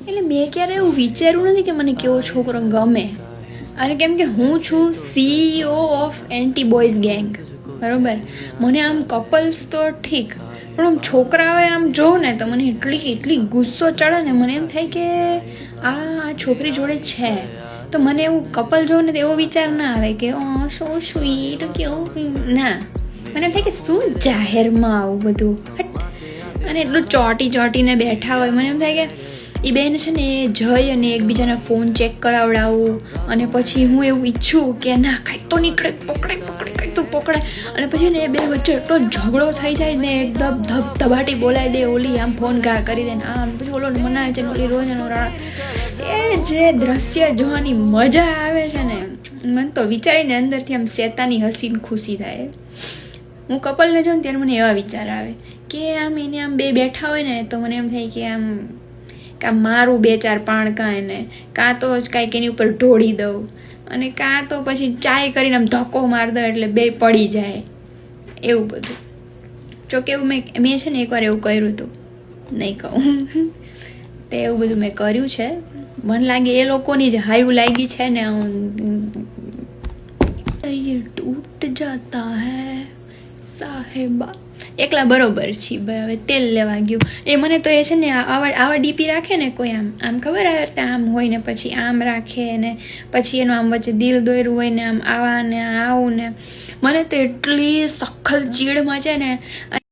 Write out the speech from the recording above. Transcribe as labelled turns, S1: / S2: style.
S1: એટલે મેં ક્યારે એવું વિચાર્યું નથી કે મને કેવો છોકરો ગમે. અને કેમ કે હું છું CEO of anti boys gang, બરાબર. મને આમ કપલ્સ તો ઠીક, પણ આમ છોકરાઓએ આમ જોઉં ને તો મને એટલી ગુસ્સો ચડે ને. મને એમ થાય કે આ છોકરી જોડે છે, તો મને એવું કપલ જોઉં ને તો એવો વિચાર ના આવે કે સો સ્વીટ કેવું, ના. મને એમ થાય કે શું જાહેરમાં આવું બધું, અને એટલું ચોટીને બેઠા હોય. મને એમ થાય કે એ બેન છે ને એ જઈ અને એકબીજાના ફોન ચેક કરાવડાવું, અને પછી હું એવું ઈચ્છું કે ના કાંઈક તો નીકળે, કંઈક તો પકડાય. અને પછી ને એ બે વચ્ચે એટલો ઝઘડો થઈ જાય ને, એકદમ ધબાટી બોલાવી દે, ઓલી આમ ફોન ઘા કરી દે ને આમ, પછી ઓલો મનાવે છે ને ઓલી રોજ એ જે દ્રશ્ય જોવાની મજા આવે છે ને, મને તો વિચારીને અંદરથી આમ શેતાની હસીને ખુશી થાય. હું કપલને જોઉં ને ત્યારે મને એવા વિચાર આવે કે આમ એને આમ બે બેઠા હોય ને તો મને એમ થાય કે આમ મારું 2-4 પાણકા એને, કાં તો જ કાંઈક એની ઉપર ઢોળી દઉં, અને કાં તો પછી ચાય કરીને આમ ધક્કો મારી દઉં એટલે બે પડી જાય, એવું બધું. જોકે એવું મેં છે ને એકવાર એવું કર્યું હતું, નહીં કહું તે એવું બધું મેં કર્યું છે. મને લાગે એ લોકોની જ હાયું લાગી છે ને, તૂટ જાતા હૈ સાહેબા. એકલા બરોબર છીએ ભાઈ. હવે તેલ લેવા ગયું એ મને તો એ છે ને આવા ડીપી રાખે ને કોઈ, આમ ખબર આવે ત્યાં આમ હોય ને પછી આમ રાખે ને પછી એનું આમ વચ્ચે દિલ દોર્યું હોય ને આમ આવા ને આવું ને, મને તો એટલી સખત ચીડ મચે ને.